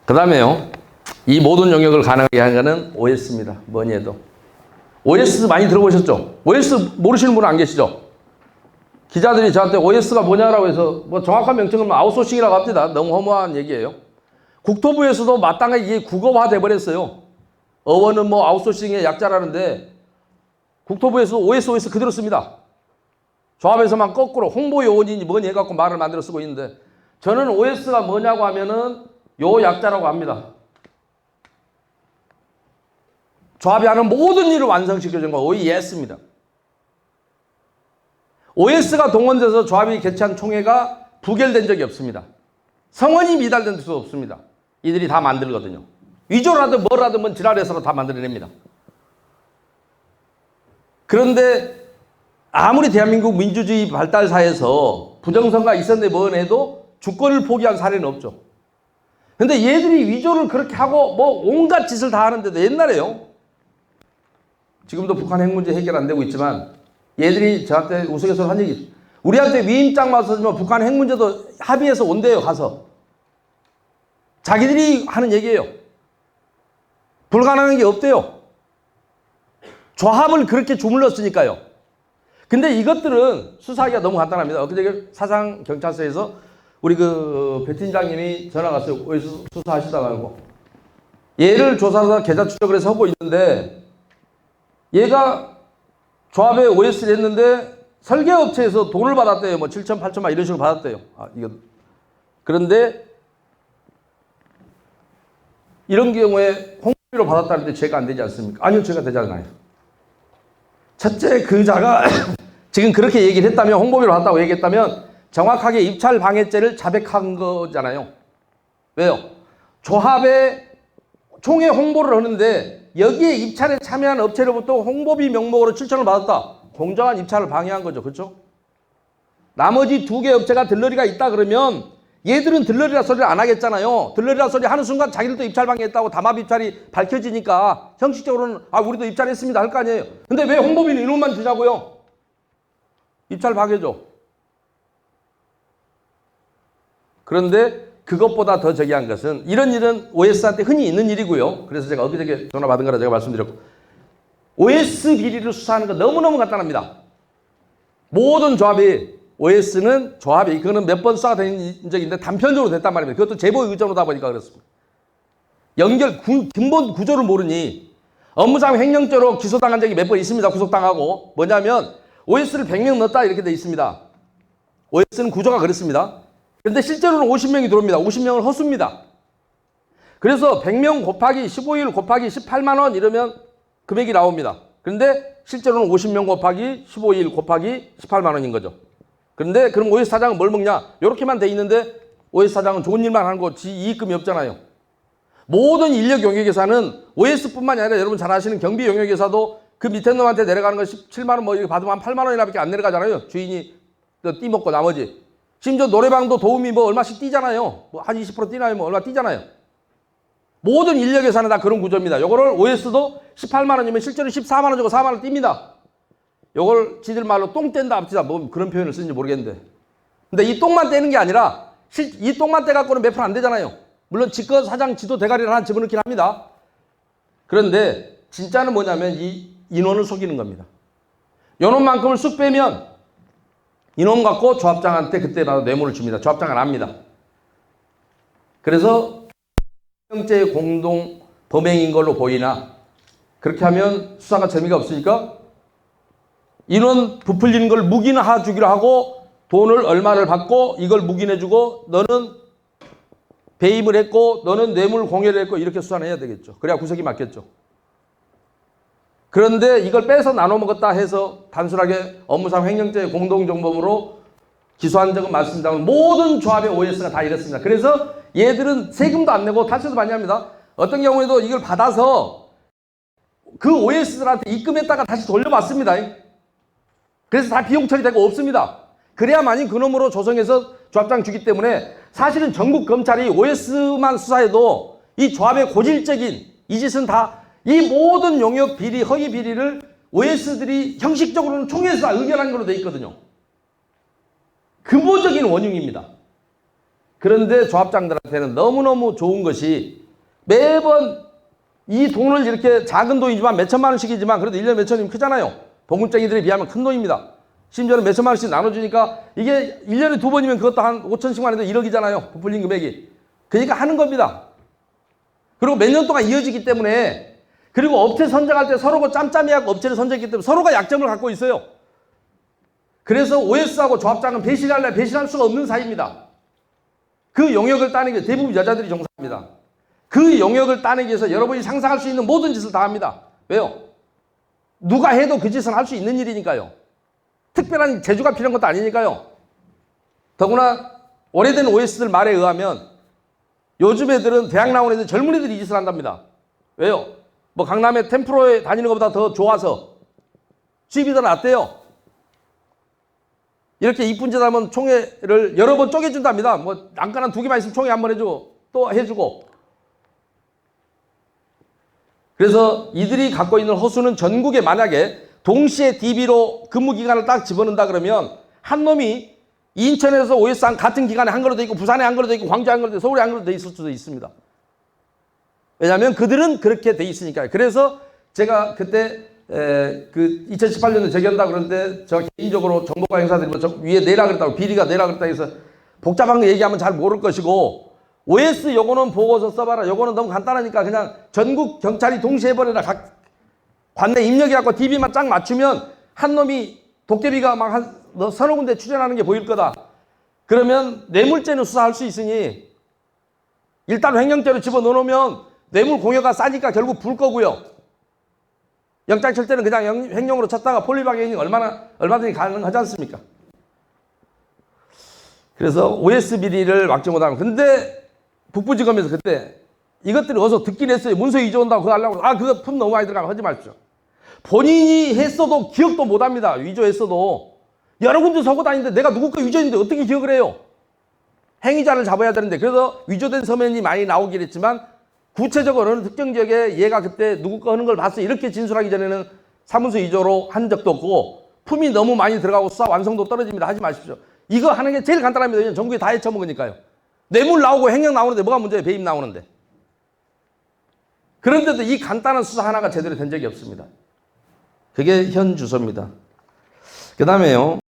그 다음에요, 이 모든 영역을 가능하게 하는 것은 OS입니다. 뭐니 해도. OS 많이 들어보셨죠? OS 모르시는 분은 안 계시죠? 기자들이 저한테 OS가 뭐냐라고 해서 뭐 정확한 명칭은 아웃소싱이라고 합니다. 너무 허무한 얘기예요. 국토부에서도 마땅하게 이게 국어화돼 버렸어요. 어원은 뭐 아웃소싱의 약자라는데 국토부에서 OS 그대로 씁니다. 조합에서만 거꾸로 홍보 요원인지 뭐니 해갖고 말을 만들어 쓰고 있는데, 저는 OS가 뭐냐고 하면은 요 약자라고 합니다. 조합이 하는 모든 일을 완성시켜준 거 OES입니다. OS가 동원돼서 조합이 개최한 총회가 부결된 적이 없습니다. 성원이 미달된 적도 없습니다. 이들이 다 만들거든요. 위조를 하든 뭘 하든 뭔 지랄해서 다 만들어냅니다. 그런데 아무리 대한민국 민주주의 발달사에서 부정선거가 있었는데 뭐는 해도 주권을 포기한 사례는 없죠. 근데 얘들이 위조를 그렇게 하고 뭐 온갖 짓을 다 하는데도, 옛날에요, 지금도 북한 핵 문제 해결 안 되고 있지만 얘들이 저한테 우스갯소리 한 얘기, 우리한테 위임장 맞서주면 북한 핵 문제도 합의해서 온대요. 가서 자기들이 하는 얘기예요. 불가능한 게 없대요. 조합을 그렇게 주물렀으니까요. 근데 이것들은 수사하기가 너무 간단합니다. 엊그제 사상 경찰서에서 우리 배 팀장님이 전화가 왔어요. 어디서 수사하시다가 얘를 조사하다 계좌 추적을 해서 하고 있는데, 얘가 조합에 OS를 했는데 설계업체에서 돈을 받았대요. 뭐 7천, 8천만 이런 식으로 받았대요. 그런데 이런 경우에 홍보비로 받았다는데 죄가 안 되지 않습니까? 아니요, 죄가 되잖아요. 첫째, 그 자가 지금 그렇게 얘기를 했다면, 홍보비로 받았다고 얘기했다면 정확하게 입찰 방해죄를 자백한 거잖아요. 왜요? 조합에 총회 홍보를 하는데 여기에 입찰에 참여한 업체로부터 홍보비 명목으로 7천을 받았다. 공정한 입찰을 방해한 거죠. 그렇죠? 나머지 2개 업체가 들러리가 있다 그러면 얘들은 들러리라 소리를 안 하겠잖아요. 들러리라 소리 하는 순간 자기들도 입찰 방해했다고 담합 입찰이 밝혀지니까 형식적으로는 우리도 입찰했습니다 할 거 아니에요. 근데 왜 홍보비는 이놈만 주냐고요? 입찰 방해죠. 그런데 그것보다 더 저기한 것은, 이런 일은 OS한테 흔히 있는 일이고요. 그래서 제가 엊그저께 전화 받은 거라 제가 말씀드렸고, OS 비리를 수사하는 건 너무너무 간단합니다. 모든 조합이, OS는 조합이, 그거는 몇 번 수사가 된 적이 있는데 단편적으로 됐단 말입니다. 그것도 제보 의존으로다 보니까 그렇습니다. 근본 구조를 모르니 업무상 횡령죄로 기소당한 적이 몇 번 있습니다. 구속당하고. 뭐냐면 OS를 100명 넣었다 이렇게 돼 있습니다. OS는 구조가 그렇습니다. 그런데 실제로는 50명이 들어옵니다. 50명을 허수입니다. 그래서 100명 곱하기 15일 곱하기 18만 원 이러면 금액이 나옵니다. 그런데 실제로는 50명 곱하기 15일 곱하기 18만 원인 거죠. 그런데 그럼 OS 사장은 뭘 먹냐? 이렇게만 돼 있는데 OS 사장은 좋은 일만 하는 거, 지 이익금이 없잖아요. 모든 인력 영역회사는 OS뿐만이 아니라 여러분 잘 아시는 경비 영역회사도 그 밑에 놈한테 내려가는 거 17만 원 뭐 이렇게 받으면 한 8만 원이나 밖에 안 내려가잖아요. 주인이 띠먹고 나머지. 심지어 노래방도 도우미 뭐 얼마씩 뛰잖아요. 뭐 한 20% 뛰나요? 뭐 얼마 뛰잖아요. 모든 인력회사는 다 그런 구조입니다. 요거를 OS도 18만 원이면 실제로 14만 원 주고 4만 원 띱니다. 요걸 지들 말로 똥 뗀다 합시다. 뭐 그런 표현을 쓰는지 모르겠는데. 근데 이 똥만 떼는 게 아니라 이 똥만 떼갖고는 몇 프로 안 되잖아요. 물론 직권 사장 지도 대가리를 하나 집어넣긴 합니다. 그런데 진짜는 뭐냐면 이 인원을 속이는 겁니다. 요놈만큼을 쑥 빼면 이놈 갖고 조합장한테 그때라도 뇌물을 줍니다. 조합장은 압니다. 그래서 형제 공동 범행인 걸로 보이나, 그렇게 하면 수사가 재미가 없으니까 인원 부풀리는 걸 묵인해 주기로 하고 돈을 얼마를 받고 이걸 묵인해 주고 너는 배임을 했고 너는 뇌물 공여를 했고 이렇게 수사는 해야 되겠죠. 그래야 구석이 맞겠죠. 그런데 이걸 빼서 나눠 먹었다 해서 단순하게 업무상 횡령죄 공동정범으로 기소한 적은 맞습니다만 모든 조합의 OS가 다 이렇습니다. 그래서 얘들은 세금도 안 내고 탈세도 많이 합니다. 어떤 경우에도 이걸 받아서 그 OS들한테 입금했다가 다시 돌려받습니다. 그래서 다 비용 처리되고 없습니다. 그래야만이 그놈으로 조성해서 조합장 주기 때문에 사실은 전국 검찰이 OS만 수사해도 이 조합의 고질적인 이 짓은 다 이 모든 용역 비리, 허위 비리를 OS들이 형식적으로는 총회에서 의결한 걸로 돼 있거든요. 근본적인 원흉입니다. 그런데 조합장들한테는 너무너무 좋은 것이 매번 이 돈을 이렇게 작은 돈이지만 몇천만 원씩이지만 그래도 1년에 몇천이면 크잖아요. 보금쟁이들에 비하면 큰 돈입니다. 심지어는 몇천만 원씩 나눠주니까 이게 1년에 2번이면 그것도 한 5천씩만 해도 1억이잖아요. 부풀린 금액이. 그러니까 하는 겁니다. 그리고 몇 년 동안 이어지기 때문에 그리고 업체 선정할 때 서로가 짬짬이하고 업체를 선정했기 때문에 서로가 약점을 갖고 있어요. 그래서 OS하고 조합장은 배신할 수가 없는 사이입니다. 그 영역을 따내기 위해 대부분 여자들이 종사합니다. 그 영역을 따내기 위해서 여러분이 상상할 수 있는 모든 짓을 다 합니다. 왜요? 누가 해도 그 짓은 할 수 있는 일이니까요. 특별한 재주가 필요한 것도 아니니까요. 더구나 오래된 OS들 말에 의하면 요즘 애들은 대학 나온 애들 젊은 애들이 이 짓을 한답니다. 왜요? 뭐 강남에 템프로에 다니는 것보다 더 좋아서 수입이 더 낫대요. 이렇게 이쁜 짓 하면 총회를 여러 번 쪼개준답니다. 뭐 안간한 2개만 있으면 총회 한 번 해주고 또 해주고. 그래서 이들이 갖고 있는 허수는 전국에 만약에 동시에 DB로 근무 기간을 딱 집어넣는다 그러면 한 놈이 인천에서 OS 같은 기간에 한 걸로 돼 있고 부산에 한 걸로 돼 있고 광주에 한 걸로 돼 있고 서울에 한 걸로 돼 있을 수도 있습니다. 왜냐하면 그들은 그렇게 돼 있으니까요. 그래서 제가 그때 그 2018년에 재개한다 그러는데 저 개인적으로 정보가 행사들이 뭐 위에 내라 그랬다고 비리가 내라 그랬다 해서 복잡한 거 얘기하면 잘 모를 것이고 OS 요거는 보고서 써봐라. 요거는 너무 간단하니까 그냥 전국 경찰이 동시에 해버려라. 각 관내 입력이라고 DB만 쫙 맞추면 한 놈이 도깨비가 막 한 서너 군데 출연하는 게 보일 거다. 그러면 뇌물죄는 수사할 수 있으니 일단 횡령죄로 집어넣으면 뇌물 공여가 싸니까 결국 불 거고요. 영장 칠 때는 그냥 횡령으로 쳤다가 폴리바게닝 얼마든지 가능하지 않습니까? 그래서 OS 비리를 막지 못하면 근데 북부지검에서 그때 이것들이 어서 듣긴 했어요. 문서 위조한다고 그거 하려고 그거 품 너무 많이 들어가면 하지 마십시오. 본인이 했어도 기억도 못합니다. 위조했어도 여러 군데 서고 다니는데 내가 누구 거 위조했는데 어떻게 기억을 해요? 행위자를 잡아야 되는데 그래서 위조된 서면이 많이 나오긴 했지만 구체적으로 어느 특정 지역에 얘가 그때 누구 거 하는 걸 봤어 이렇게 진술하기 전에는 사문서 위조로 한 적도 없고 품이 너무 많이 들어가고 수사 완성도 떨어집니다. 하지 마십시오. 이거 하는 게 제일 간단합니다. 전국에 다 헤쳐먹으니까요. 뇌물 나오고 횡령 나오는데 뭐가 문제예요? 배임 나오는데. 그런데도 이 간단한 수사 하나가 제대로 된 적이 없습니다. 그게 현 주소입니다. 그 다음에요.